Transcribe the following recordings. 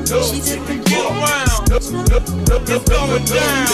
Get around. It's going down.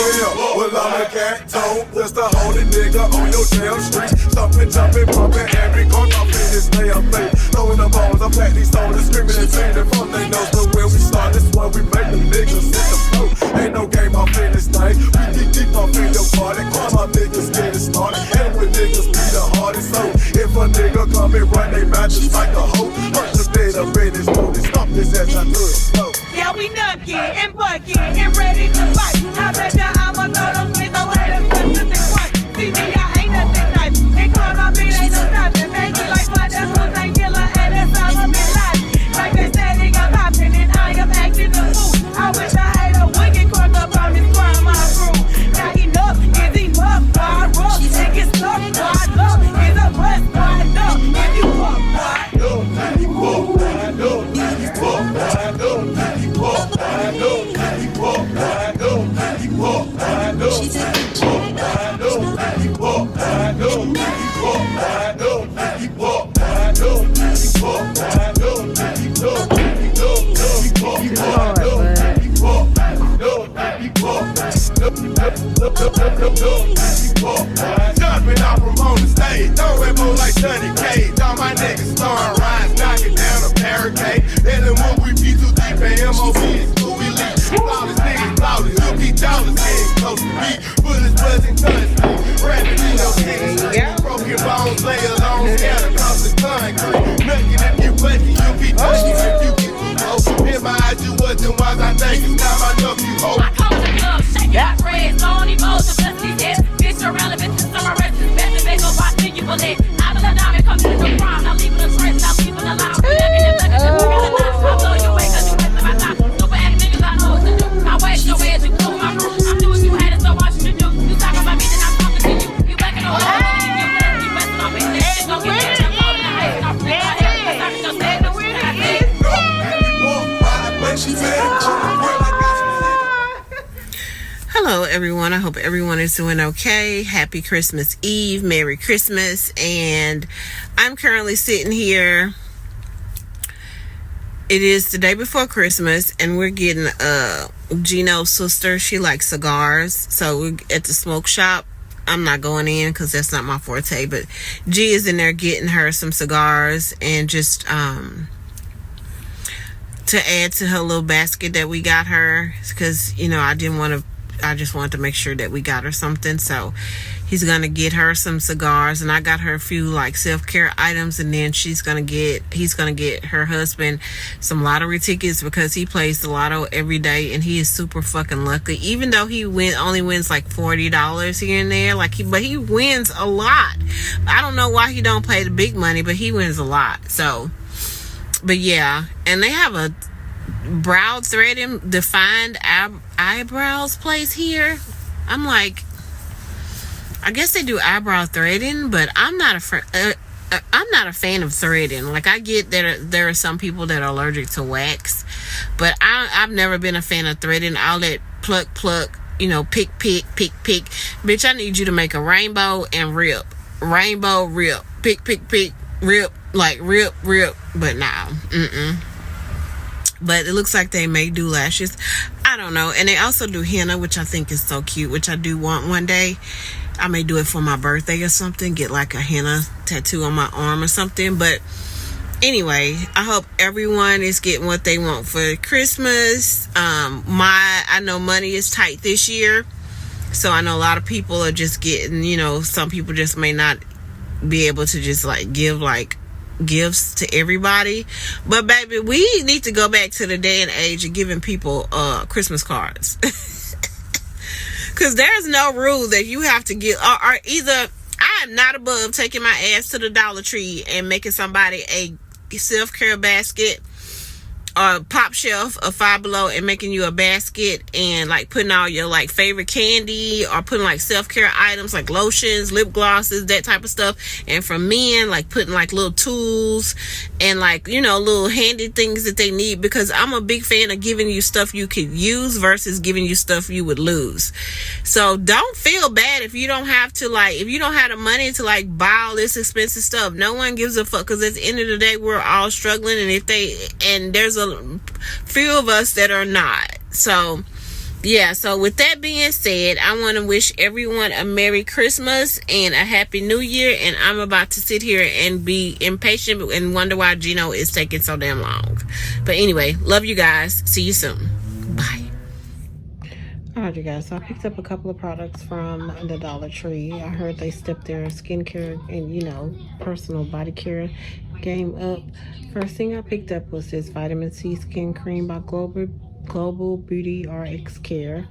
Well, I'm a cat tone, just a holy nigga on your damn street. Stomping, jumping, pumping, every car off in this damn thing. Throwing the balls, I pack these soldiers, screaming and singing from they nose. But when we start, this one we make them niggas hit the flow. Ain't no game off in this thing. We get deep off in your party. Call my niggas get it started. And with niggas be the hardest. So if a nigga come and run they mouth just like a hoe, hurt the bed up in his throat and stomp this ass I do it. Yeah, we nucky and bucky and ready to fight. I bet ya I'ma throw them with the way them sisters and white. See me, I ain't nothing nice. They call my beat ain't no nothing. Make me like my that's what they killer and that's all I'm in life. Like they said, they got poppin' and I am acting a fool. I wish I had a wicked crook up on this crime my room. Not enough, is enough, why rough? It gets stuck, why love? Is a bust, why duck? If you fuck, why? Jumping out from on the stage, throwing more like Johnny Cage. All my niggas throwing rides, knocking down a barricade. And then when we be too deep in MOB, it's too elite. Flawless niggas, flawless, you'll be dollars, getting close to me. Bullets buzzing, touch me, rapping in your kicks. Broken bones lay along, scattered across the concrete. Nothing if you lucky, you'll be touching if you get too close. In my eyes, you wasn't wise, I think it's time I know you hope. I call it a glove, shaking my dreads, on emotions, just these heads. Bitch, you're relevant to some arrests, best if they go by, think you bullet. I will a diamond, come to the crime, not leaving a trace, not leaving a line. We looking and looking, we got a knife. I'll blow you away, cause you wasting my time. Super ass niggas, I know what to do. I waste your ass, you blew my crew. I'm doing you had it, so what you do? You talk about me, then I'm talking to you. You backing on all of you, you resting on me, then shit gon' get there. I'm holding the head, I'm flipping my head, cause I'm just saying the weird ass. Hello everyone, I hope everyone is doing okay. Happy Christmas Eve, Merry Christmas. And I'm currently sitting here. It is the day before Christmas and we're getting Gino's sister, she likes cigars, so we're at the smoke shop. I'm not going in because that's not my forte, but G is in there getting her some cigars and just to add to her little basket that we got her, because you know I just wanted to make sure that we got her something. So he's gonna get her some cigars and I got her a few like self-care items, and then he's gonna get her husband some lottery tickets because he plays the lotto every day and he is super fucking lucky, even though he only wins like $40 here and there, but he wins a lot. I don't know why he don't play the big money, but he wins a lot. So but yeah, and they have a brow threading defined eyebrows place here. I'm like, I guess they do eyebrow threading, but I'm not a fan of threading. Like, I get that there are some people that are allergic to wax, but I've never been a fan of threading. I'll let pluck, you know, pick. Bitch, I need you to make a rainbow and rip. Rainbow, rip. Pick, rip. Like, rip. But nah, But it looks like they may do lashes. I don't know. And they also do henna, which I think is so cute, which I do want one day. I may do it for my birthday or something. Get like a henna tattoo on my arm or something. But anyway, I hope everyone is getting what they want for Christmas. I know money is tight this year. So I know a lot of people are just getting, you know, some people just may not be able to just like give like gifts to everybody. But baby, we need to go back to the day and age of giving people Christmas cards. Because there's no rule that you have to give, or either I am not above taking my ass to the Dollar Tree and making somebody a self-care basket or pop shelf of Five Below and making you a basket and like putting all your like favorite candy, or putting like self-care items like lotions, lip glosses, that type of stuff. And for men, like putting like little tools and like, you know, little handy things that they need, because I'm a big fan of giving you stuff you could use versus giving you stuff you would lose. So don't feel bad if you don't have to, like, if you don't have the money to like buy all this expensive stuff. No one gives a fuck, because at the end of the day we're all struggling, and there's a few of us that are not. So yeah, so with that being said, I want to wish everyone a Merry Christmas and a Happy New Year. And I'm about to sit here and be impatient and wonder why Gino is taking so damn long. But anyway, love you guys. See you soon. Bye. Alright, you guys, so I picked up a couple of products from the Dollar Tree. I heard they stepped their skincare and, you know, personal body care game up. First thing I picked up was this vitamin C skin cream by Global Beauty RX Care.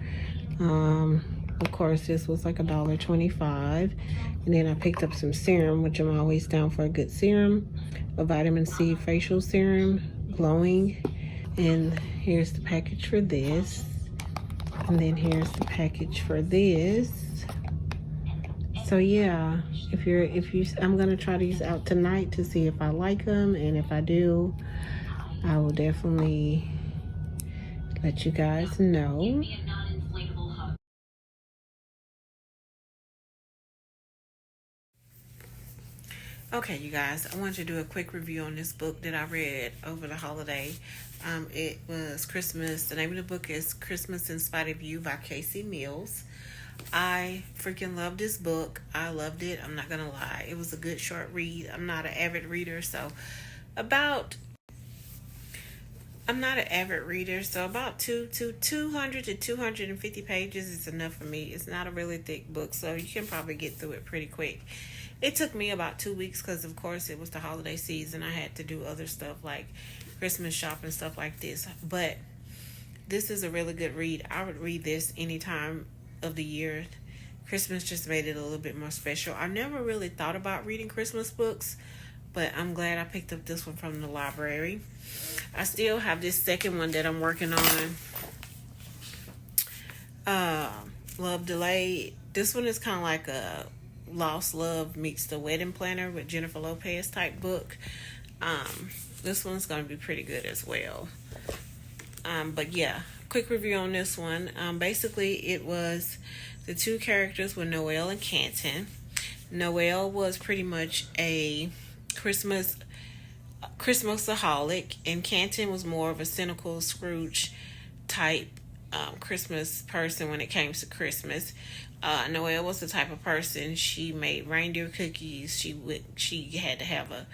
Of course, this was like $1.25. And then I picked up some serum, which I'm always down for a good serum. A vitamin C facial serum, glowing. And here's the package for this. And then here's the package for this. So yeah, I'm gonna try these out tonight to see if I like them, and if I do, I will definitely let you guys know. Okay, you guys, I wanted to do a quick review on this book that I read over the holiday. It was Christmas. The name of the book is Christmas in Spite of You by Casey Mills. I freaking love this book. I loved it. I'm not going to lie. It was a good short read. I'm not an avid reader, so about 200 to 250 pages is enough for me. It's not a really thick book, so you can probably get through it pretty quick. It took me about 2 weeks because, of course, it was the holiday season. I had to do other stuff like Christmas shopping, stuff like this. But this is a really good read. I would read this any time of the year. Christmas just made it a little bit more special. I never really thought about reading Christmas books, but I'm glad I picked up this one from the library. I still have this second one that I'm working on. Love Delayed. This one is kind of like a Lost Love meets the Wedding Planner with Jennifer Lopez type book. This one's going to be pretty good as well. But yeah, quick review on this one. Basically, it was the two characters were Noelle and Canton. Noelle was pretty much a Christmasaholic, and Canton was more of a cynical Scrooge type Christmas person when it came to Christmas. Noelle was the type of person, she made reindeer cookies. She had to have a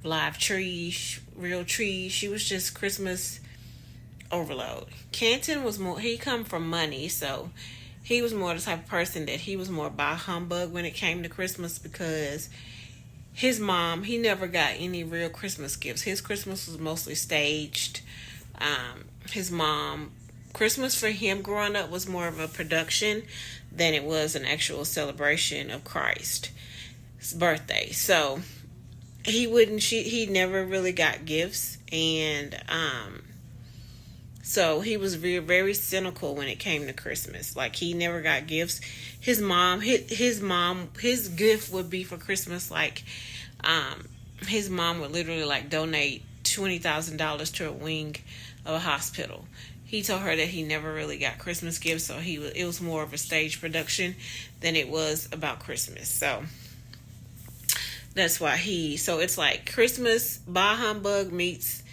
live tree, real tree. She was just Christmas overload. Canton was more, he come from money, so he was more the type of person that he was more by humbug when it came to Christmas, because his mom, he never got any real Christmas gifts. His Christmas was mostly staged. His mom, Christmas for him growing up was more of a production than it was an actual celebration of Christ's birthday. So he never really got gifts, and so he was very, very cynical when it came to Christmas. Like, he never got gifts. His gift would be for Christmas, like, his mom would literally like donate $20,000 to a wing of a hospital. He told her that he never really got Christmas gifts, so it was more of a stage production than it was about Christmas. So that's why so it's like Christmas by humbug meets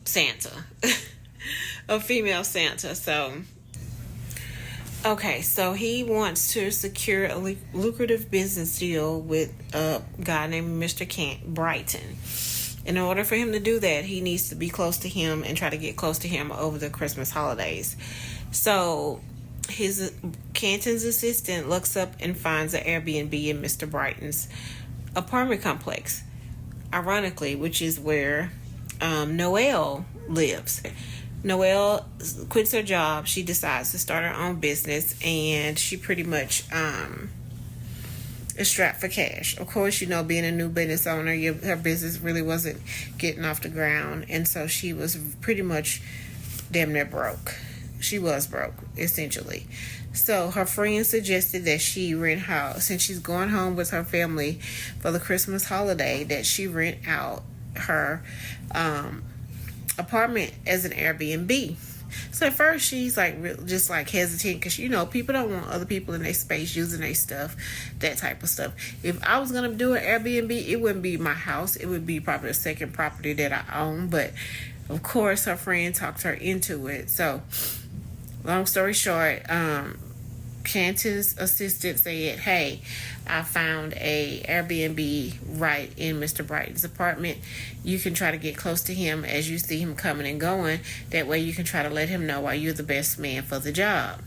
Santa, a female Santa. So okay, so he wants to secure a lucrative business deal with a guy named Mr. Brighton. In order for him to do that, he needs to be close to him and try to get close to him over the Christmas holidays. So Canton's assistant looks up and finds an Airbnb in Mr. Brighton's apartment complex, ironically, which is where Noelle lives. Noelle quits her job. She decides to start her own business, and she pretty much is strapped for cash. Of course, you know, being a new business owner, her business really wasn't getting off the ground, and so she was pretty much damn near broke. She was broke, essentially. So her friend suggested that she rent out, since she's going home with her family for the Christmas holiday, that she rent out her apartment as an Airbnb. So at first she's like just like hesitant, because you know, people don't want other people in their space using their stuff, that type of stuff. If I was gonna do an Airbnb, it wouldn't be my house, it would be probably a second property that I own. But Of course, her friend talked her into it. So, long story short, Canton's assistant said, hey, I found a Airbnb right in Mr. Brighton's apartment. You can try to get close to him as you see him coming and going. That way you can try to let him know why you're the best man for the job.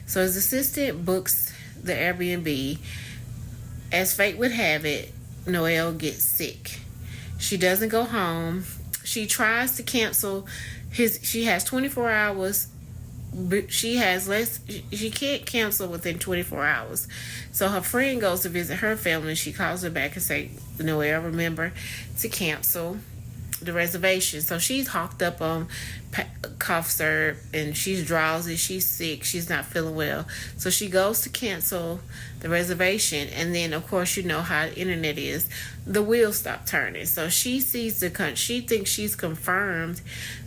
So his assistant books the Airbnb. As fate would have it, Noelle gets sick. She doesn't go home. She tries to cancel she has 24 hours. She can't cancel within 24 hours. So her friend goes to visit her family. She calls her back and say, Noelle, remember to cancel the reservation. So she's hawked up on cough syrup and she's drowsy, she's sick, she's not feeling well. So she goes to cancel the reservation, and then of course you know how the internet is, the wheels stop turning. So she sees she thinks she's confirmed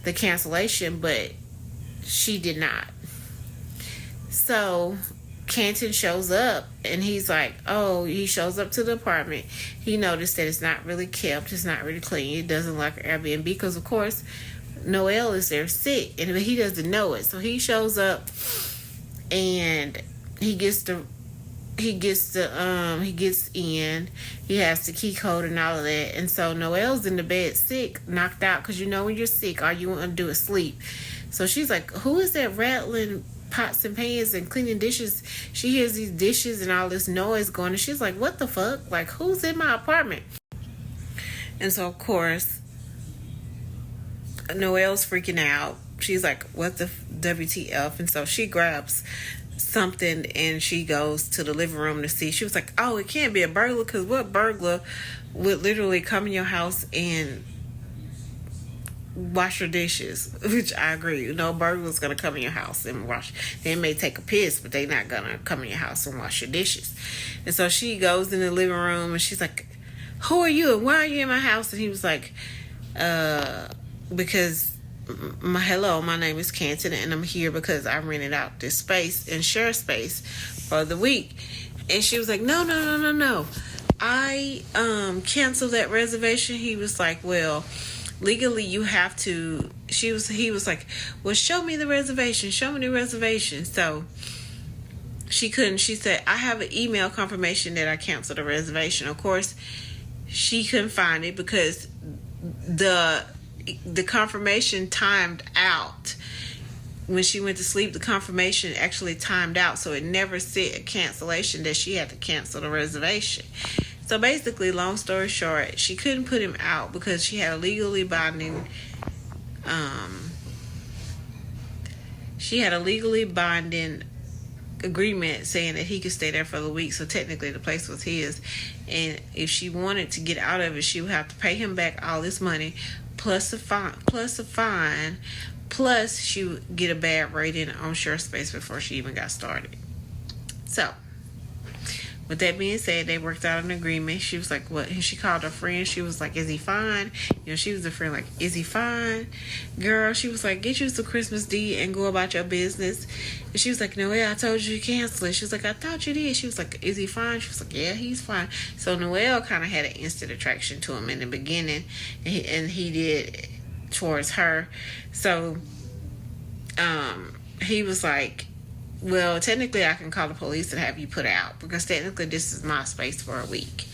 the cancellation, but she did not. So Canton shows up and he's like, he shows up to the apartment. He noticed that it's not really kept, it's not really clean, it doesn't like an Airbnb, because of course Noelle is there sick and he doesn't know it. So he shows up and he gets in, he has the key code and all of that. And so Noelle's in the bed sick, knocked out, because you know when you're sick all you want to do is sleep. So she's like, who is that rattling pots and pans and cleaning dishes? She hears these dishes and all this noise going, and she's like, what the fuck, like who's in my apartment? And so of course Noelle's freaking out. She's like, what the WTF? And so she grabs something and she goes to the living room to see. She was like, it can't be a burglar, because what burglar would literally come in your house and wash your dishes? Which I agree, no burglar's gonna come in your house and wash. They may take a piss, but they're not gonna come in your house and wash your dishes. And so she goes in the living room and she's like, who are you and why are you in my house? And he was like, because my name is Canton and I'm here because I rented out this space and share space for the week. And she was like, no, I canceled that reservation. He was like, well, legally you have to. He was like, well, show me the reservation. So she couldn't. She said, I have an email confirmation that I canceled the reservation. Of course, she couldn't find it because the confirmation timed out. When she went to sleep, the confirmation actually timed out, so it never said a cancellation that she had to cancel the reservation. So basically, long story short, she couldn't put him out because she had a legally binding agreement saying that he could stay there for the week. So technically the place was his, and if she wanted to get out of it, she would have to pay him back all this money plus a fine, plus she would get a bad rating on ShareSpace before she even got started. So with that being said, they worked out an agreement. She was like, what? And she called her friend. She was like, is he fine? She was a friend, like, is he fine? Girl, she was like, get you some Christmas D and go about your business. And she was like, Noelle, I told you to cancel it. She was like, I thought you did. She was like, is he fine? She was like, yeah, he's fine. So Noelle kind of had an instant attraction to him in the beginning, and he did towards her. So he was like, well, technically I can call the police and have you put out, because technically this is my space for a week.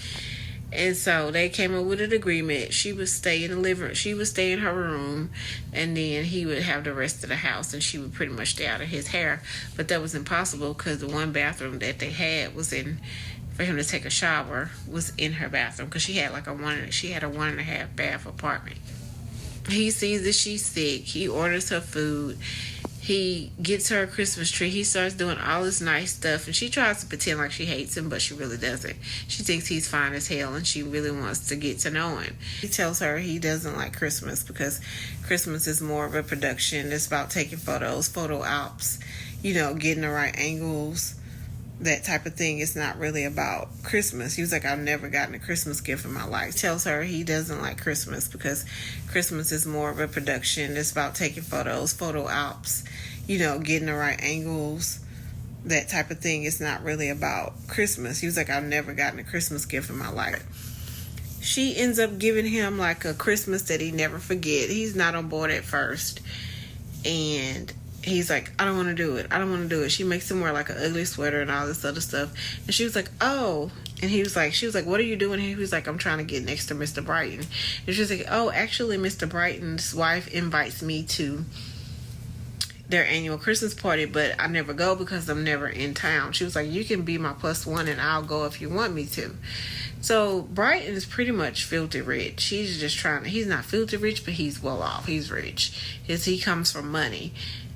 And so they came up with an agreement. She would stay in her room, and then he would have the rest of the house, and she would pretty much stay out of his hair. But that was impossible because the one bathroom that they had for him to take a shower was in her bathroom, because she had a 1.5 bath apartment. He sees that she's sick. He orders her food. He gets her a Christmas tree. He starts doing all this nice stuff, and she tries to pretend like she hates him, but she really doesn't. She thinks he's fine as hell, and she really wants to get to know him. He tells her he doesn't like Christmas because Christmas is more of a production. It's about taking photos, photo ops, getting the right angles, that type of thing. It's not really about Christmas. He was like, I've never gotten a Christmas gift in my life. He tells her he doesn't like Christmas because Christmas is more of a production. It's about taking photos, photo ops, getting the right angles, that type of thing. It's not really about Christmas. He was like, I've never gotten a Christmas gift in my life. she ends up giving him like a Christmas that he never forget. He's not on board at first, and he's like, I don't want to do it. I don't want to do it. She makes him wear like an ugly sweater and all this other stuff. And she was like, oh. And she was like, what are you doing here? He was like, I'm trying to get next to Mr. Brighton. And she was like, oh, actually, Mr. Brighton's wife invites me to their annual Christmas party, but I never go because I'm never in town. She was like, you can be my +1 and I'll go if you want me to. So Brighton is pretty much filthy rich. He's just he's not filthy rich, but he's well off. He's rich. He comes from money.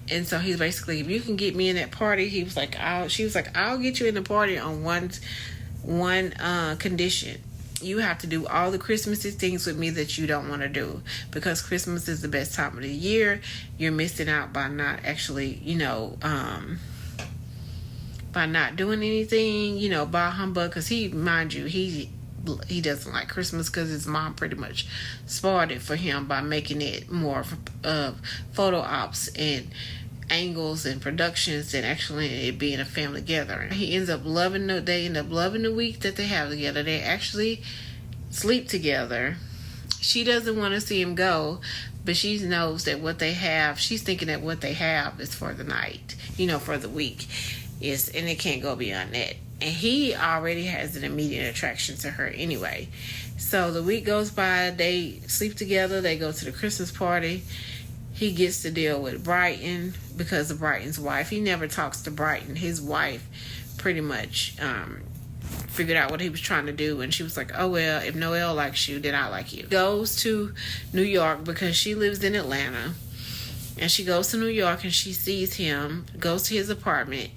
And so he's basically, if you can get me in that party, she was like, I'll get you in the party on one condition. You have to do all the Christmassy things with me that you don't want to do, because Christmas is the best time of the year. You're missing out by not actually, by not doing anything, by humbug, because he doesn't like Christmas because his mom pretty much spoiled it for him by making it more of photo ops and angles and productions than actually it being a family gathering. They end up loving the week that they have together. They actually sleep together. She doesn't want to see him go, but she knows that she's thinking that what they have is for the night, for the week. And it can't go beyond that. And he already has an immediate attraction to her anyway. So the week goes by, they sleep together, they go to the Christmas party. He gets to deal with Brighton because of Brighton's wife. He never talks to Brighton. His wife pretty much figured out what he was trying to do, and she was like, oh well, if Noelle likes you, then I like you. Goes to New York because she lives in Atlanta, and she goes to New York and she sees him, goes to his apartment,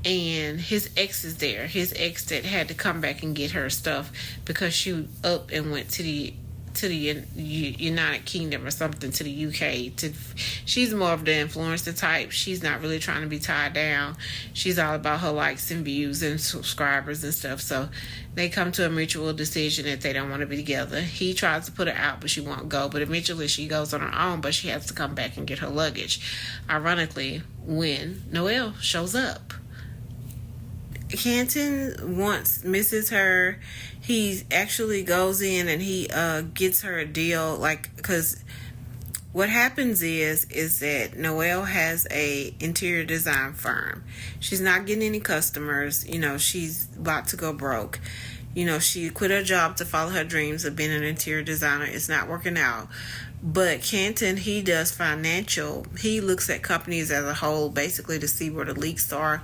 and his ex is there. His ex that had to come back and get her stuff because she up and went to the United Kingdom or something, to the UK. She's more of the influencer type. She's not really trying to be tied down. She's all about her likes and views and subscribers and stuff. So they come to a mutual decision that they don't want to be together. He tries to put her out, but she won't go. But eventually she goes on her own, but she has to come back and get her luggage. Ironically, when Noelle shows up, Canton misses her. He actually goes in and he gets her a deal, because what happens is that Noelle has a interior design firm. She's not getting any customers. She's about to go broke. She quit her job to follow her dreams of being an interior designer. It's not working out. But Canton, he does financial. He looks at companies as a whole, basically to see where the leaks are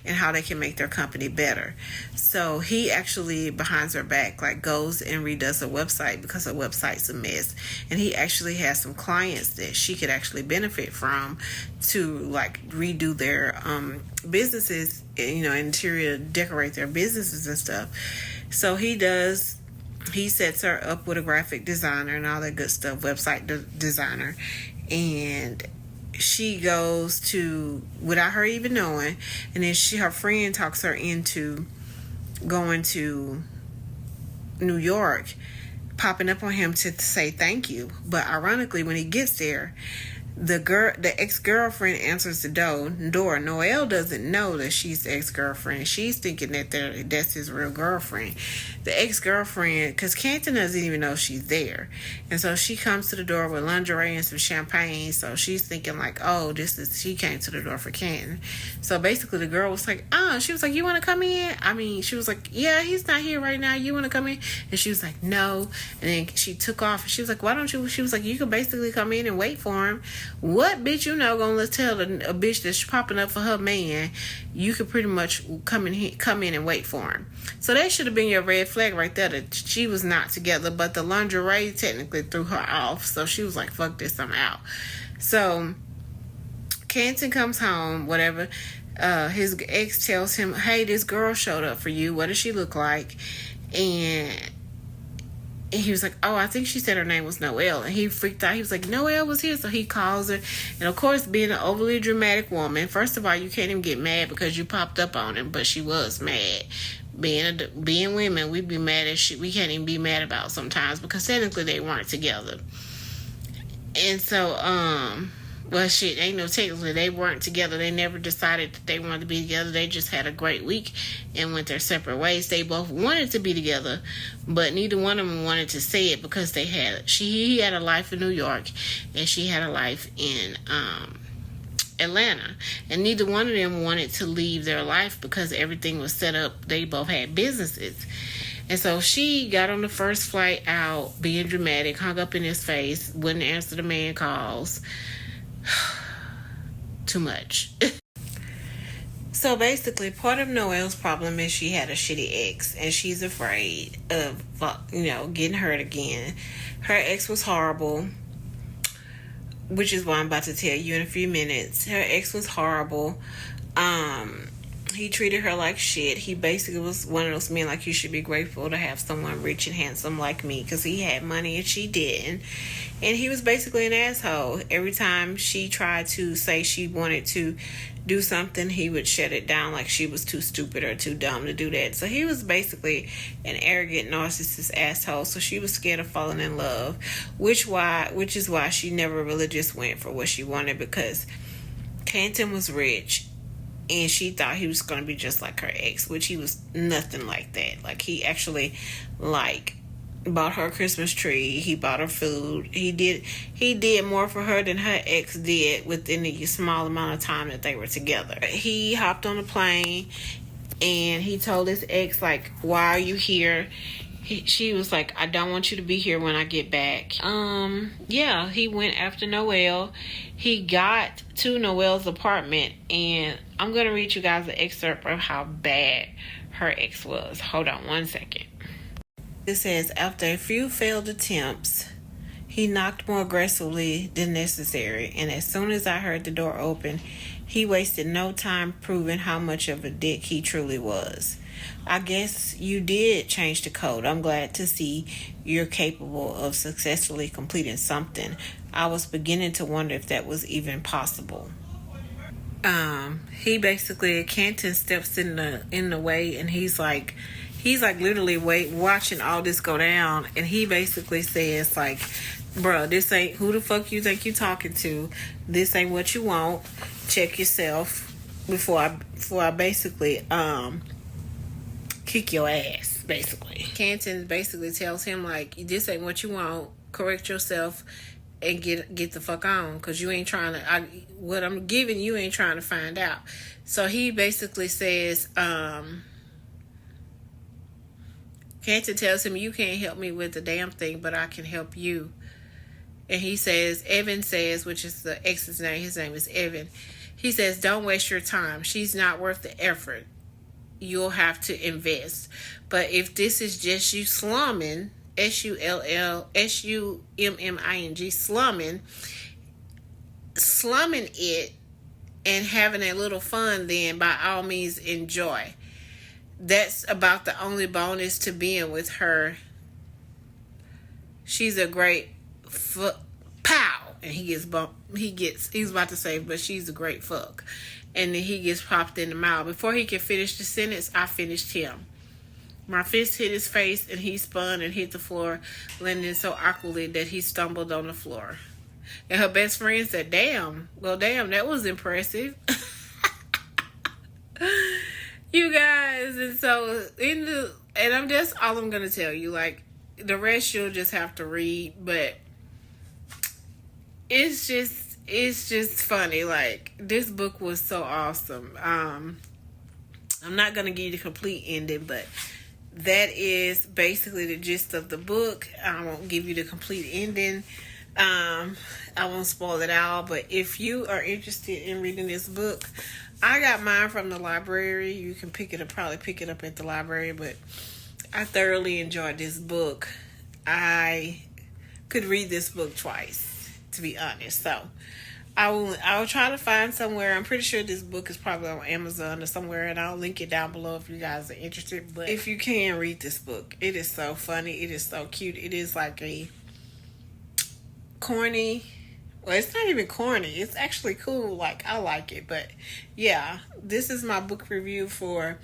and how they can make their company better. So he actually, behind her back, goes and redoes her website because her website's a mess. And he actually has some clients that she could actually benefit from to redo their businesses, interior decorate their businesses and stuff. So he sets her up with a graphic designer and all that good stuff, website designer. And she goes to, without her even knowing, and then her friend talks her into going to New York, popping up on him to say thank you. But ironically, when he gets there, the ex-girlfriend answers the door. Noelle doesn't know that she's the ex-girlfriend. She's thinking that that's his real girlfriend. The ex-girlfriend, because Canton doesn't even know she's there. And so she comes to the door with lingerie and some champagne. So she's thinking she came to the door for Canton. So basically the girl was like, she was like, you want to come in? She was like, yeah, he's not here right now. You want to come in? And she was like, no. And then she took off and she was like, why don't you? She was like, you can basically come in and wait for him. What bitch gonna tell a bitch that's popping up for her man you could pretty much come in and wait for him? So that should have been your red flag right there, that she was not together. But the lingerie technically threw her off, so she was like, fuck this, I'm out. So Canton comes home, whatever. His ex tells him, hey, this girl showed up for you. What does she look like? And he was like, oh, I think she said her name was Noelle. And he freaked out. He was like, Noelle was here. So he calls her. And of course, being an overly dramatic woman, first of all, you can't even get mad because you popped up on him. But she was mad. Being women, we be mad at shit we can't even be mad about sometimes, because technically they weren't together. And so Well, shit, ain't no technically. They weren't together. They never decided that they wanted to be together. They just had a great week and went their separate ways. They both wanted to be together, but neither one of them wanted to say it because he had a life in New York and she had a life in Atlanta, and neither one of them wanted to leave their life because everything was set up. They both had businesses. And so she got on the first flight out, being dramatic, hung up in his face, wouldn't answer the man calls. Too much. So basically, part of Noelle's problem is she had a shitty ex, and she's afraid of, getting hurt again. Her ex was horrible, which is what I'm about to tell you in a few minutes. Her ex was horrible. He treated her like shit. He basically was one of those men like, you should be grateful to have someone rich and handsome like me, because he had money and she didn't. And he was basically an asshole. Every time she tried to say she wanted to do something, he would shut it down like she was too stupid or too dumb to do that. So he was basically an arrogant, narcissist asshole. So she was scared of falling in love, which is why she never really just went for what she wanted, because Canton was rich. And she thought he was going to be just like her ex, which he was nothing like that. Like, he actually, bought her a Christmas tree. He bought her food. He did more for her than her ex did within the small amount of time that they were together. He hopped on a plane, and he told his ex, why are you here? She was like, I don't want you to be here when I get back. Yeah, he went after Noelle. He got to Noelle's apartment, and I'm going to read you guys an excerpt of how bad her ex was. Hold on one second. It says, after a few failed attempts, he knocked more aggressively than necessary, and as soon as I heard the door open, he wasted no time proving how much of a dick he truly was. I guess you did change the code. I'm glad to see you're capable of successfully completing something. I was beginning to wonder if that was even possible. He basically, Canton steps in the way, and he's like literally watching all this go down, and he basically says bruh, this ain't who the fuck you think you talking to. This ain't what you want. Check yourself before I basically kick your ass, basically. Canton basically tells him, this ain't what you want. Correct yourself and get the fuck on, because you ain't trying to, what I'm giving you ain't trying to find out. So he basically says, Canton tells him, you can't help me with the damn thing, but I can help you. And he says, Evan says, which is the ex's name, his name is Evan. He says, don't waste your time. She's not worth the effort. You'll have to invest. But if this is just you slumming, SULMMING, slumming it and having a little fun, then by all means enjoy. That's about the only bonus to being with her. She's a great pow, and he was about to say, but she's a great fuck. And then he gets popped in the mouth. Before he could finish the sentence, I finished him. My fist hit his face, and he spun and hit the floor, landing so awkwardly that he stumbled on the floor. And her best friend said, damn, that was impressive. You guys, and so and I'm just all I'm gonna tell you. The rest you'll just have to read, but it's just funny. This book was so awesome. I'm not gonna give you the complete ending, but that is basically the gist of the book. I won't give you the complete ending. I won't spoil it all, but if you are interested in reading this book, I got mine from the library. You can probably pick it up at the library, but I thoroughly enjoyed this book. I could read this book twice, to be honest. So I will try to find somewhere. I'm pretty sure this book is probably on Amazon or somewhere, and I'll link it down below if you guys are interested. But if you can read this book, it is so funny. It is so cute. It is like a corny, Well, it's not even corny. It's actually cool. Like, I like it. But yeah, this is my book review for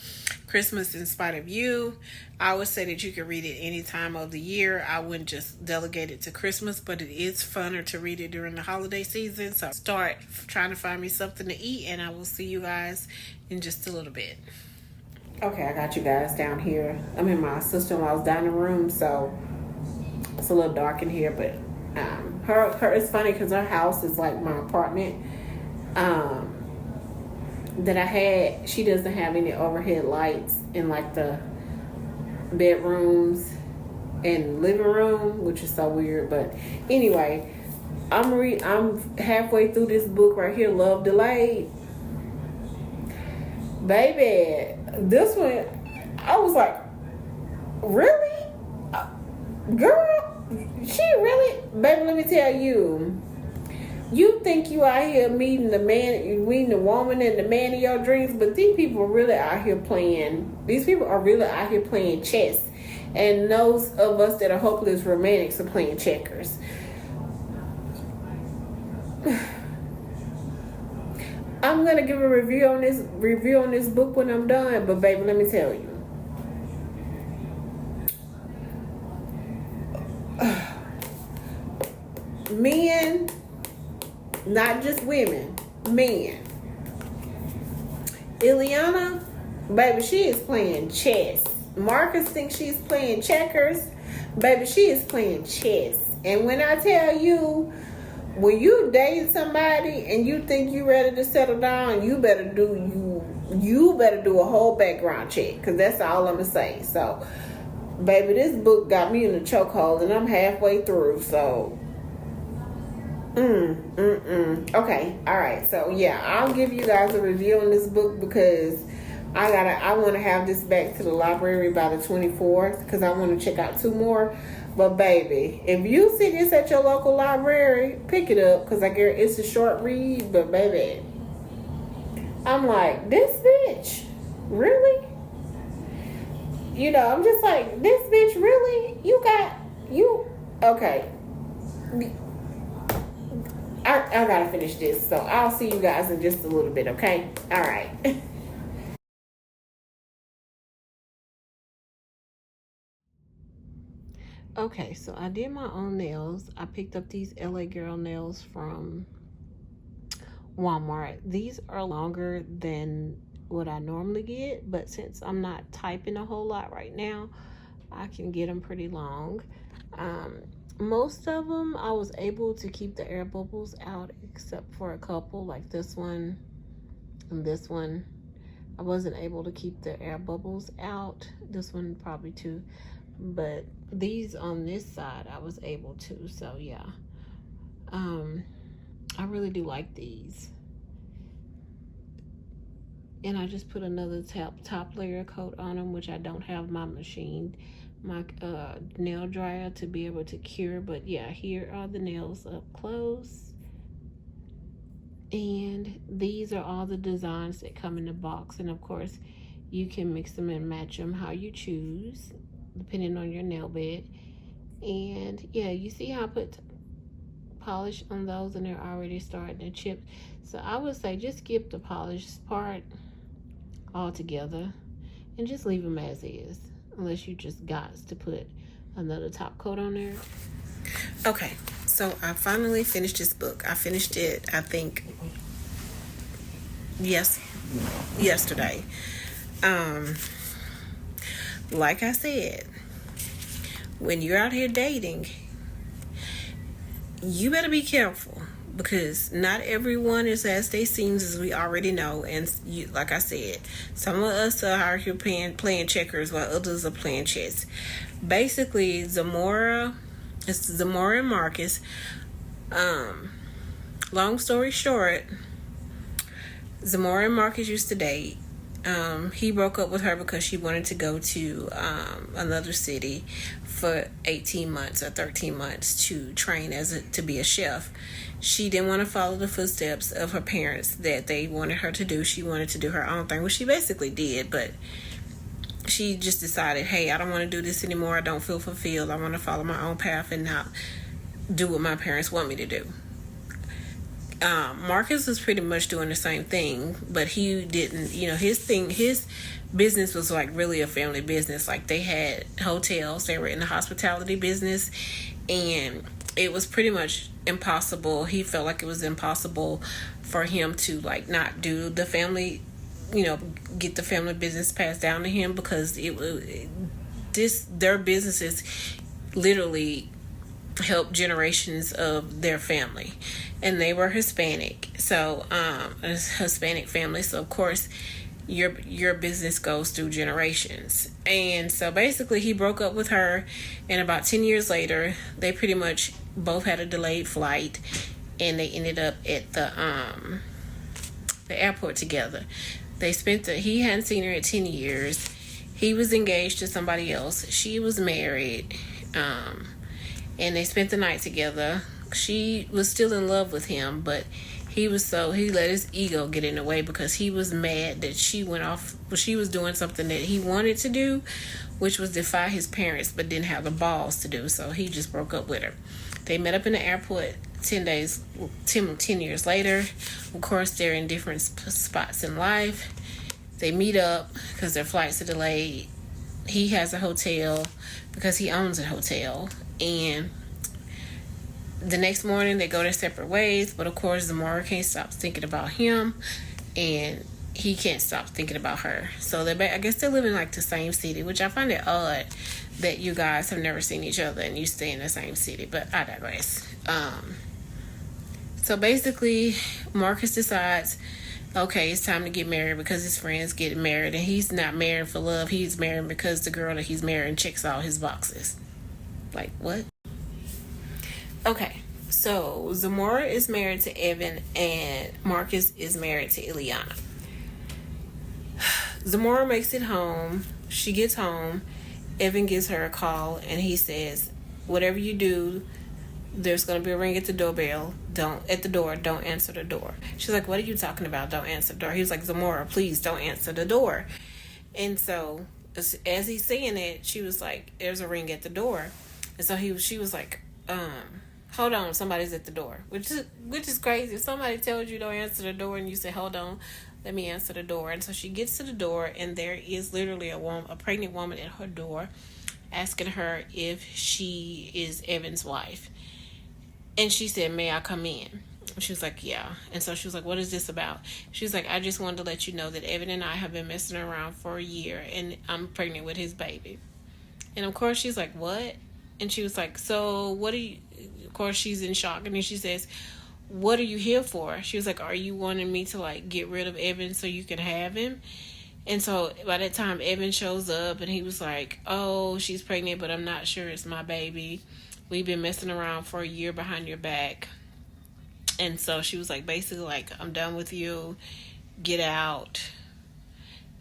Christmas in Spite of You. I would say that you can read it any time of the year. I wouldn't just delegate it to Christmas, but it is funner to read it during the holiday season. So start trying to find me something to eat, and I will see you guys in just a little bit. Okay, I got you guys down here. I'm in my sister-in-law's dining room, so it's a little dark in here, but her it's funny because her house is like my apartment that I had. She doesn't have any overhead lights in like the bedrooms and living room, which is so weird. But anyway, I'm halfway through this book right here, Love Delayed. Baby, this one I was like, really, girl? She really, baby, let me tell you, you think you out here meeting the woman and the man of your dreams, but these people are really out here playing chess. And those of us that are hopeless romantics are playing checkers. I'm gonna give a review on this book when I'm done, but baby, let me tell you. Men, not just women, men. Ileana, baby, she is playing chess. Marcus thinks she's playing checkers. Baby, she is playing chess. And when I tell you, when you date somebody and you think you ready to settle down, you better do a whole background check, because that's all I'm gonna say. So, baby, this book got me in a chokehold, and I'm halfway through. So, okay, all right. So yeah, I'll give you guys a review on this book because I want to have this back to the library by the 24th because I want to check out 2 more. But baby, if you see this at your local library, pick it up because I guarantee it's a short read. But baby, I'm like, this bitch, really? You know, I'm just like, this bitch, really? Okay. I gotta finish this, so I'll see you guys in just a little bit, okay? All right. Okay, so I did my own nails. I picked up these LA Girl nails from Walmart. These are longer than what I normally get, but since I'm not typing a whole lot right now, I can get them pretty long. Most of them I was able to keep the air bubbles out, except for a couple like this one and this one. I wasn't able to keep the air bubbles out. This one probably too, but these on this side I was able to. So yeah, I really do like these. And I just put another top layer coat on them, which I don't have my nail dryer to be able to cure. But yeah, here are the nails up close, and these are all the designs that come in the box. And of course you can mix them and match them how you choose depending on your nail bed. And yeah, you see how I put polish on those and they're already starting to chip. So I would say just skip the polish part altogether and just leave them as is, unless you just got to put another top coat on there. Okay, so I finally finished this book. I finished it, I think, yesterday. Like I said, when you're out here dating, you better be careful, because not everyone is as they seem, as we already know. And you, like I said, some of us are out here playing checkers while others are playing chess. Basically, Zamora and Marcus. Long story short, Zamora and Marcus used to date. He broke up with her because she wanted to go to another city for 18 months or 13 months to train to be a chef. She didn't want to follow the footsteps of her parents that they wanted her to do. She wanted to do her own thing, which she basically did, but she just decided, hey, I don't want to do this anymore. I don't feel fulfilled. I want to follow my own path and not do what my parents want me to do. Marcus was pretty much doing the same thing, but he didn't, his business was like really a family business. Like they had hotels, they were in the hospitality business, and it was pretty much impossible. He felt like it was impossible for him to like not do the family, get the family business passed down to him, because their businesses literally helped generations of their family, and they were Hispanic, so a Hispanic family, so of course your business goes through generations. And so basically he broke up with her, and about 10 years later they pretty much both had a delayed flight, and they ended up at the airport together. He hadn't seen her in 10 years. He was engaged to somebody else, she was married, and they spent the night together. She was still in love with him, but he let his ego get in the way, because he was mad that she was doing something that he wanted to do, which was defy his parents, but didn't have the balls to do. So he just broke up with her. They met up in the airport 10 years later. Of course, they're in different spots in life. They meet up because their flights are delayed. He has a hotel because he owns a hotel, and the next morning they go their separate ways. But of course Zamora can't stop thinking about him, and he can't stop thinking about her. So I guess they live in like the same city, which I find it odd that you guys have never seen each other and you stay in the same city, but I digress. So basically Marcus decides, okay, it's time to get married, because his friends get married, and he's not married for love. He's married because the girl that he's marrying checks all his boxes. Like, what? Okay, so Zamora is married to Evan, and Marcus is married to Ileana. Zamora makes it home. She gets home. Evan gives her a call, and he says, whatever you do, there's going to be a ring at the doorbell. Don't answer the door. She's like, what are you talking about? Don't answer the door. He was like, Zamora, please don't answer the door. And so as he's saying it, she was like, there's a ring at the door. And so she was like, hold on, somebody's at the door, which is crazy. If somebody tells you don't answer the door and you say, hold on, let me answer the door. And so she gets to the door, and there is literally a pregnant woman at her door asking her if she is Evan's wife. And she said, may I come in? She was like, yeah. And so she was like, what is this about? She was like, I just wanted to let you know that Evan and I have been messing around for a year, and I'm pregnant with his baby. And of course she's like, what? And she was like, so what do you... Of course she's in shock, and then she says, what are you here for? She was like, are you wanting me to like get rid of Evan so you can have him? And so by that time Evan shows up, and he was like, oh, she's pregnant, but I'm not sure it's my baby. We've been messing around for a year behind your back. And so she was like, basically like, I'm done with you, get out.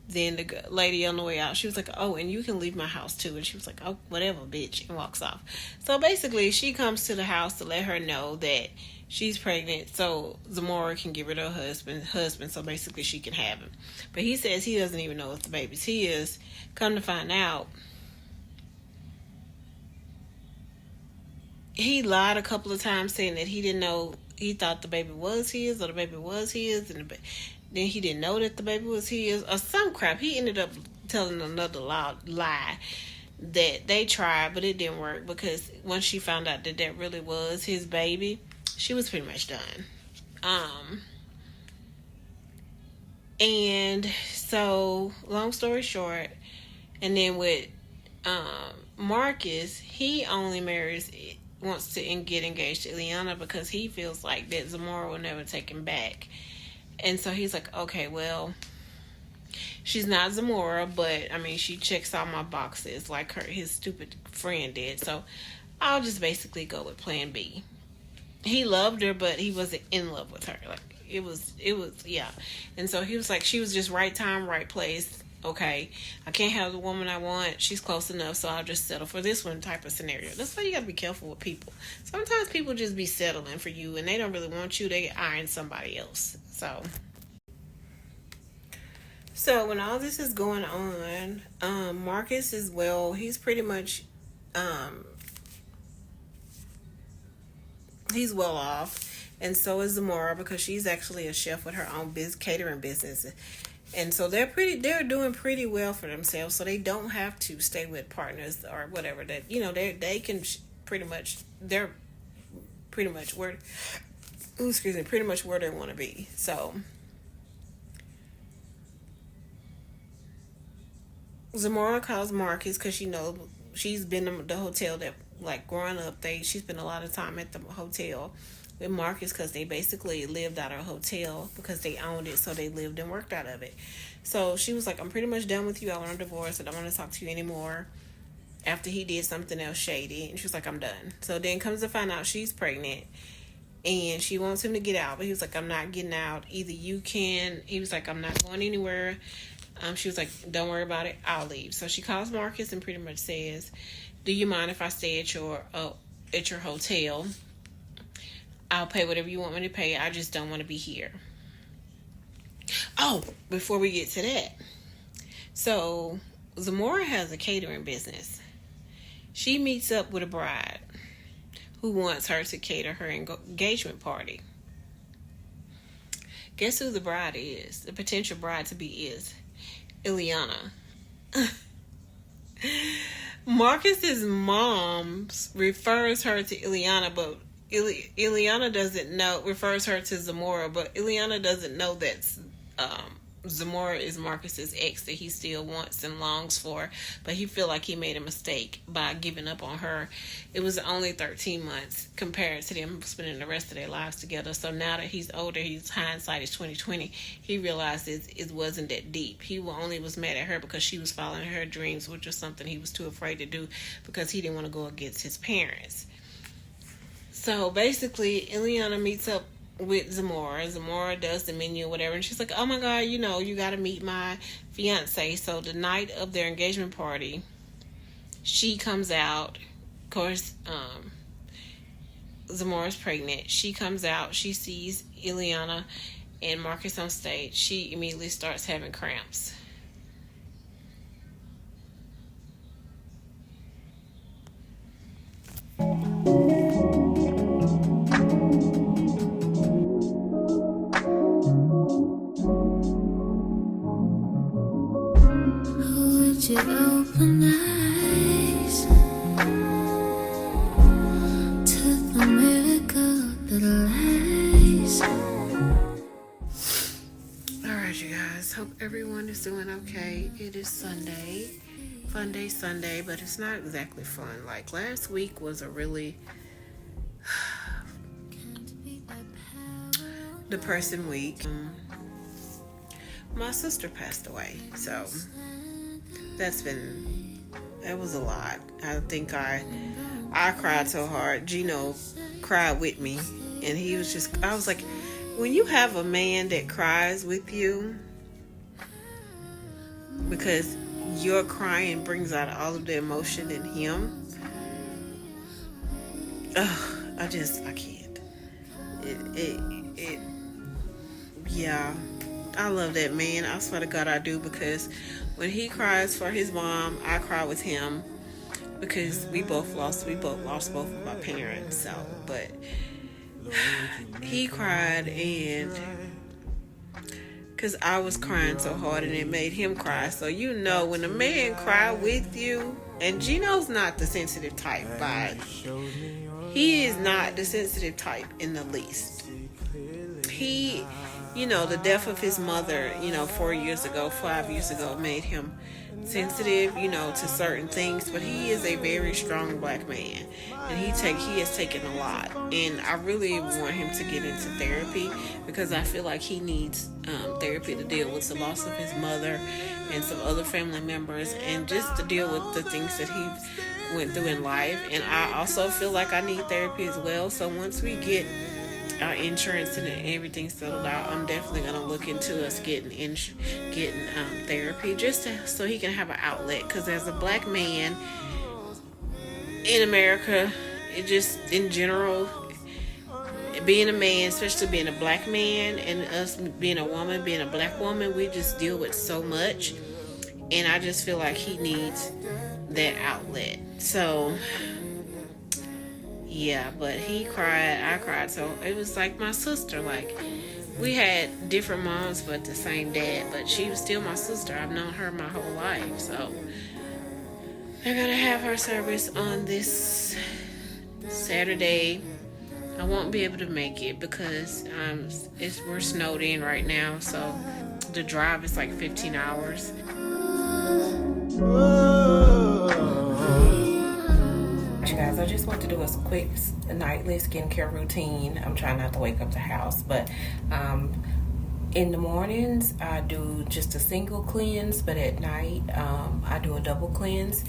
Then the lady on the way out, she was like, oh, and you can leave my house too. And she was like, oh, whatever, bitch, and walks off. So basically she comes to the house to let her know that she's pregnant, so Zamora can get rid of her husband, so basically she can have him. But he says he doesn't even know if the baby's his. Come to find out, he lied a couple of times, saying that he didn't know. He thought the baby was his, or the baby was his, and then he didn't know that the baby was his, or some crap. He ended up telling another lie that they tried, but it didn't work, because once she found out that that really was his baby, she was pretty much done. And so, long story short, and then with Marcus, he only wants to get engaged to Ileana because he feels like that Zamora will never take him back. And so he's like, okay, well, she's not Zamora, but I mean, she checks all my boxes like his stupid friend did. So I'll just basically go with plan B. He loved her, but he wasn't in love with her. Like it was, yeah. And so he was like, she was just right time, right place. Okay, I can't have the woman I want. She's close enough, so I'll just settle for this one type of scenario. That's why you gotta be careful with people. Sometimes people just be settling for you, and they don't really want you. They eyeing somebody else. So when all this is going on, Marcus is he's pretty much, he's well off. and so is Zamora, because she's actually a chef with her own catering business. And so they're doing pretty well for themselves, so they don't have to stay with partners or whatever. That, you know, they can pretty much, they're pretty much where, pretty much where they want to be. So Zamora calls Marcus because she's been in the hotel that, like, growing up, she spent a lot of time at the hotel with Marcus because they basically lived out of a hotel because they owned it, so they lived and worked out of it. So she was like, I'm pretty much done with you. I want a divorce. I don't want to talk to you anymore after he did something else shady. And she was like, I'm done. So then comes to find out she's pregnant and she wants him to get out, but he was like, I'm not getting out. Either you can. He was like, I'm not going anywhere. She was like, don't worry about it. I'll leave. So she calls Marcus and pretty much says, do you mind if I stay at your hotel? I'll pay whatever you want me to pay. I just don't want to be here. Oh, before we get to that. So Zamora has a catering business. She meets up with a bride who wants her to cater her engagement party. Guess who the bride is? The potential bride to be is Ileana. Marcus's mom refers her to Ileana, but Ileana doesn't know, refers her to Zamora, but Ileana doesn't know that Zamora is Marcus's ex that he still wants and longs for, but he feel like he made a mistake by giving up on her. It was only 13 months compared to them spending the rest of their lives together. So now that he's older, hindsight is 2020. He realizes it wasn't that deep. He only was mad at her because she was following her dreams, which was something he was too afraid to do because he didn't want to go against his parents. So basically, Ileana meets up with Zamora. Zamora does the menu or whatever, and she's like, oh my god, you got to meet my fiance. So the night of their engagement party, she comes out. Of course, Zamora's pregnant. She comes out, she sees Ileana and Marcus on stage. She immediately starts having cramps. You open eyes to the miracle that lies. Alright, you guys, hope everyone is doing okay. It is Sunday, fun day Sunday, but it's not exactly fun. Like, last week was a really depressing week. My sister passed away, so that was a lot. I think I cried so hard. Gino cried with me, and I was like, when you have a man that cries with you, because your crying brings out all of the emotion in him, I can't. Yeah, I love that man. I swear to God I do, because when he cries for his mom, I cry with him, because we both lost both of my parents. So, but he cried, and because I was crying so hard, and it made him cry. So when a man cry with you, and Gino's not the sensitive type, but he is not the sensitive type in the least. He, the death of his mother, 5 years ago made him sensitive, to certain things, but he is a very strong black man, and he has taken a lot, and I really want him to get into therapy, because I feel like he needs therapy to deal with the loss of his mother and some other family members, and just to deal with the things that he went through in life. And I also feel like I need therapy as well. So once we get our insurance and everything settled out, I'm definitely going to look into us getting therapy, just so he can have an outlet. Because as a black man in America, it just in general, being a man, especially being a black man, and us being a woman, being a black woman, we just deal with so much, and I just feel like he needs that outlet. So yeah, but he cried, I cried, so it was like my sister. Like, we had different moms but the same dad, but she was still my sister. I've known her my whole life. So they're gonna have her service on this Saturday. I won't be able to make it because we're snowed in right now, so the drive is like 15 hours. You guys, I just want to do a quick nightly skincare routine. I'm trying not to wake up the house, but in the mornings I do just a single cleanse, but at night I do a double cleanse.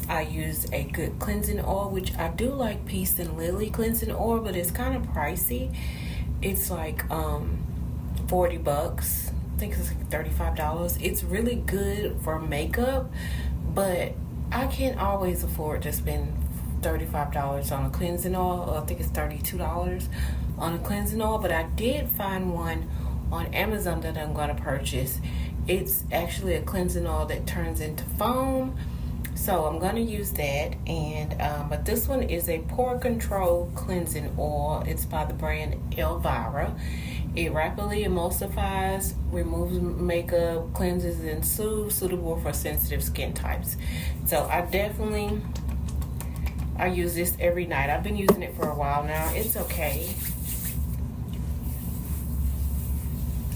I use a good cleansing oil, which I do like Peace and Lily cleansing oil, but it's kind of pricey. It's like $40. I think it's like $35. It's really good for makeup, but I can't always afford to spend $35 on a cleansing oil. I think it's $32 on a cleansing oil, but I did find one on Amazon that I'm going to purchase. It's actually a cleansing oil that turns into foam, so I'm going to use that. And but this one is a pore control cleansing oil. It's by the brand Elvira. It rapidly emulsifies, removes makeup, cleanses, and soothes, suitable for sensitive skin types. So I use this every night. I've been using it for a while now. It's okay.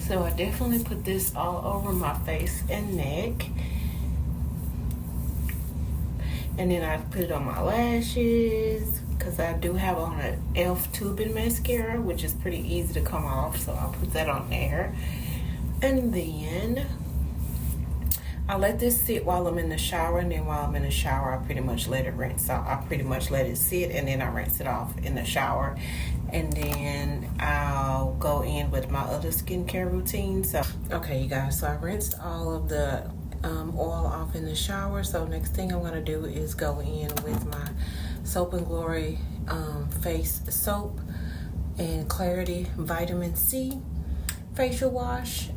So I definitely put this all over my face and neck. And then I put it on my lashes, because I do have on an e.l.f. tubing mascara, which is pretty easy to come off. So I'll put that on there. And then I let this sit while I'm in the shower, and then while I'm in the shower, I pretty much let it rinse. So I pretty much let it sit, and then I rinse it off in the shower. And then I'll go in with my other skincare routine. So, okay, you guys, so I rinsed all of the oil off in the shower. So next thing I'm going to do is go in with my Soap and Glory face soap and Clarity Vitamin C facial wash.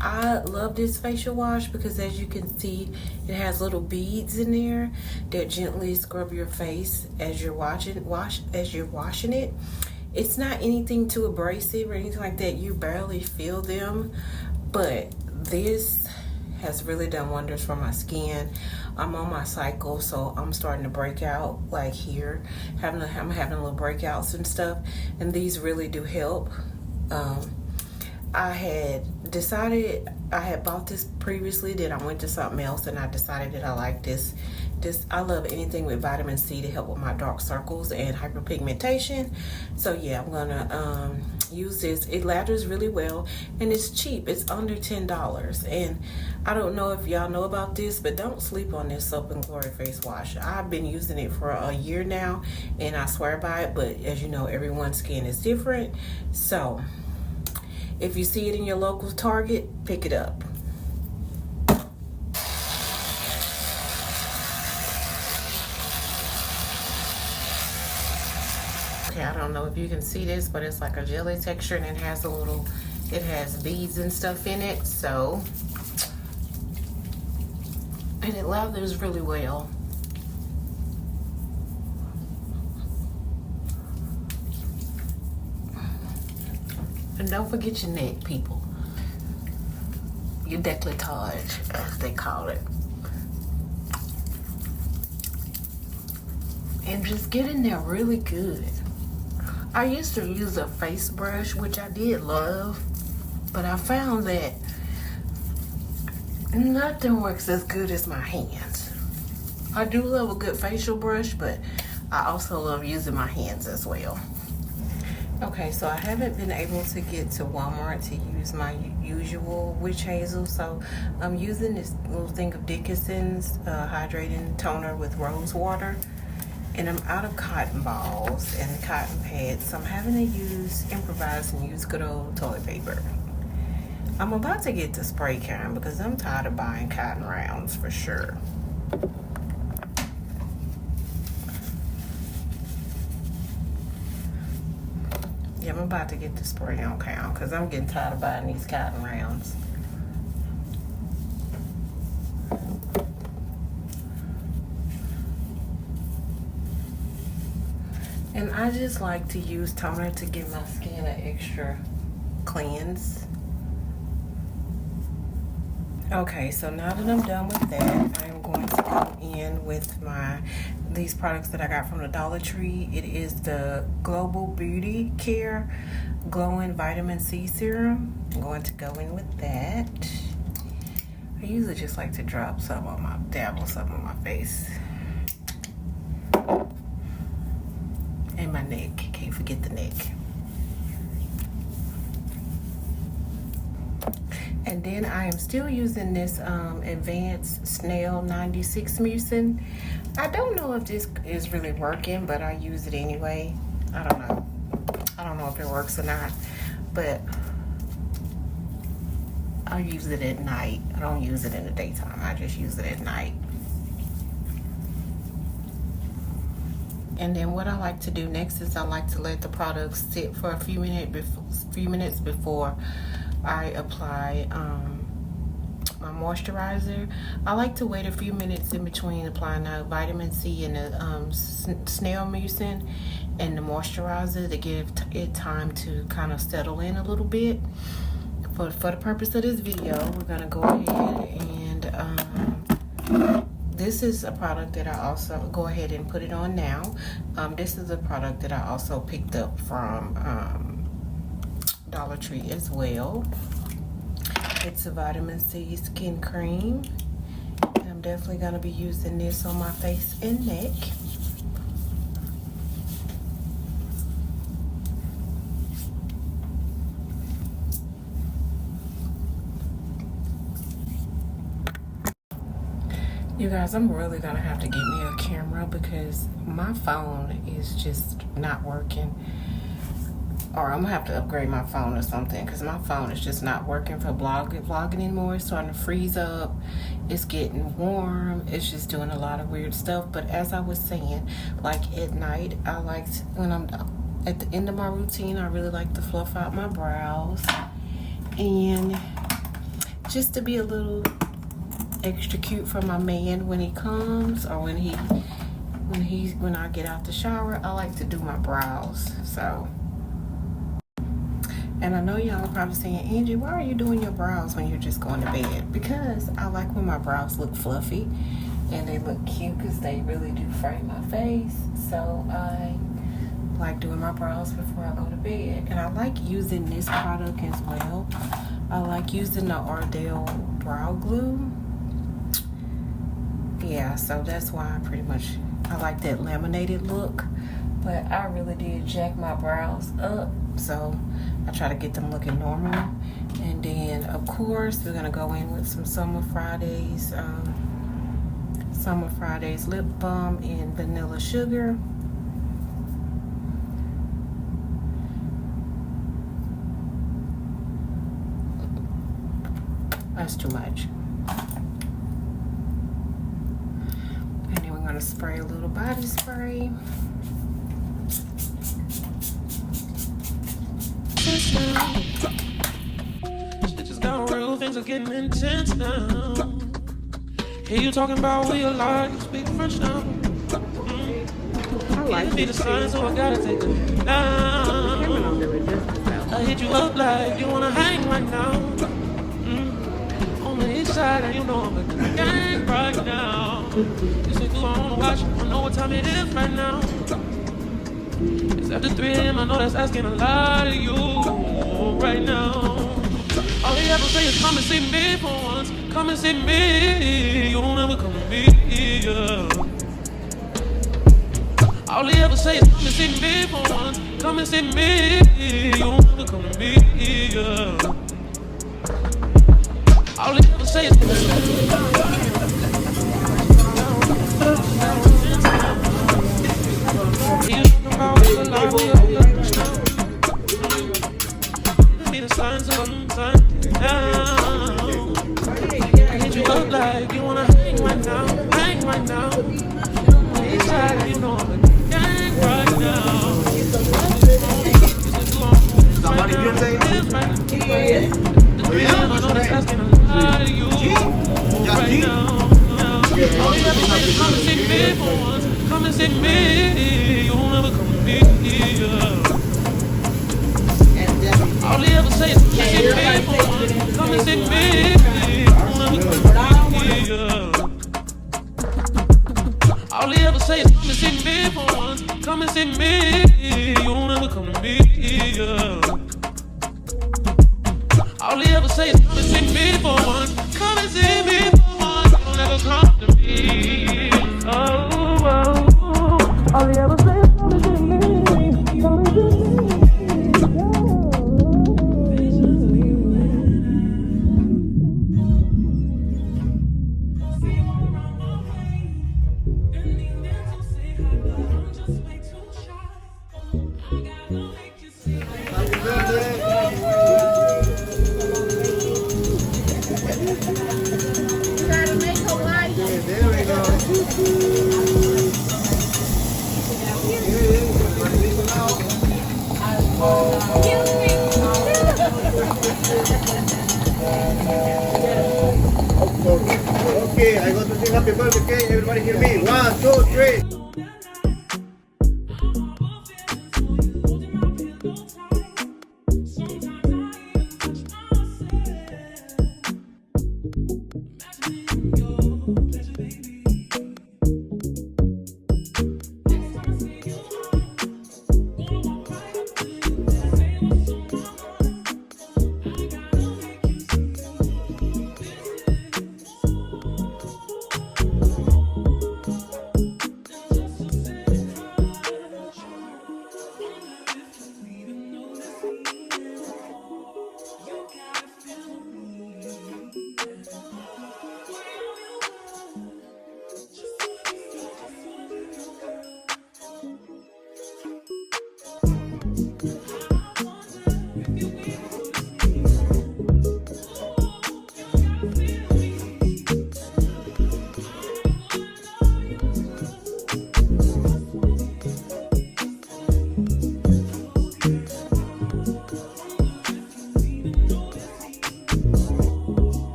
I love this facial wash because, as you can see, it has little beads in there that gently scrub your face as you're washing it. It's not anything too abrasive or anything like that. You barely feel them, but this has really done wonders for my skin. I'm on my cycle, so I'm starting to break out, like here. I'm having little breakouts and stuff, and these really do help. I had decided, I had bought this previously, then I went to something else, and I decided that I like this. I love anything with vitamin C to help with my dark circles and hyperpigmentation. So yeah, I'm gonna use this. It lathers really well, and it's cheap. It's under $10. And I don't know if y'all know about this, but don't sleep on this Soap and Glory face wash. I've been using it for a year now, and I swear by it, but as you know, everyone's skin is different. So if you see it in your local Target, pick it up. Okay, I don't know if you can see this, but it's like a jelly texture, and it has beads and stuff in it. So, and it lathers really well. And don't forget your neck, people. Your décolletage, as they call it. And just get in there really good. I used to use a face brush, which I did love, but I found that nothing works as good as my hands. I do love a good facial brush, but I also love using my hands as well. Okay, so I haven't been able to get to Walmart to use my usual witch hazel, so I'm using this little thing of Dickinson's hydrating toner with rose water, and I'm out of cotton balls and cotton pads, so I'm having to improvise and use good old toilet paper. I'm about to get the spray can because I'm tired of buying cotton rounds for sure. Yeah, I'm about to get the spray on can because I'm getting tired of buying these cotton rounds. And I just like to use toner to give my skin an extra cleanse. Okay, so now that I'm done with that, I'm going to go in with these products that I got from the Dollar Tree. It is the Global Beauty Care Glowing Vitamin C Serum. I'm going to go in with that. I usually just like to drop some on dabble some on my face. And my neck, can't forget the neck. And then I am still using this Advanced Snail 96 Mucin. I don't know if this is really working, but I use it anyway. I don't know. I don't know if it works or not, but I use it at night. I don't use it in the daytime. I just use it at night. And then what I like to do next is I like to let the products sit for a few minutes before I apply my moisturizer. I like to wait a few minutes in between applying the vitamin C and the snail mucin and the moisturizer to give it time to kind of settle in a little bit. For the purpose of this video, we're gonna go ahead and this is a product that I also go ahead and put it on now. This is a product that I also picked up from Dollar Tree as well. It's a vitamin C skin cream. I'm definitely gonna be using this on my face and neck. You guys, I'm really gonna have to get me a camera because my phone is just not working. Or I'm gonna have to upgrade my phone or something because my phone is just not working for vlogging anymore. It's starting to freeze up. It's getting warm. It's just doing a lot of weird stuff. But as I was saying, like at night, I like when I'm at the end of my routine, I really like to fluff out my brows and just to be a little extra cute for my man when he comes or when I get out the shower. I like to do my brows. So, and I know y'all are probably saying, Angie, why are you doing your brows when you're just going to bed? Because I like when my brows look fluffy and they look cute because they really do frame my face. So I like doing my brows before I go to bed. And I like using this product as well. I like using the Ardell brow glue. Yeah, so that's why I like that laminated look. But I really did jack my brows up, so I try to get them looking normal. And then of course we're gonna go in with some Summer Fridays lip balm in vanilla sugar. That's too much. I'm gonna spray a little body spray. Shit just got real, things are getting intense now. Hear you talking about we alike, you speak French now. I like the sign, so I gotta take it down. I hit you up like you wanna hang right now. On the east side, and you know I'm a gang right now. You say, I wanna watch, I know what time it is right now. It's after 3 a.m., I know that's asking a lot of you right now. All they ever say is come and see me for once. Come and see me, you don't ever come to me, yeah. All they ever say is come and see me for once. Come and see me, you don't ever come to me, yeah. All they ever say is come and see me. Signs of unsigned now. I hit you up like you wanna hang right now. Hang right now. Inside, you know I'm a gang right now. Somebody can say I know that's asking a lot of you right now. All you have to say is come and see me for once. come and see me. You won't ever come to me. All he ever say is come and see me for once. Come and see me. You won't ever come to me. All he ever say is come and see me for once. Come and see me. You won't ever come to me. All he ever say is come and see me for once. Come and see me for once. You don't ever come to me. Oh, oh, oh. All he ever say is come and see me. Come and see me. Okay, I got to sing happy birthday. Okay, everybody hear me. 1, 2, 3.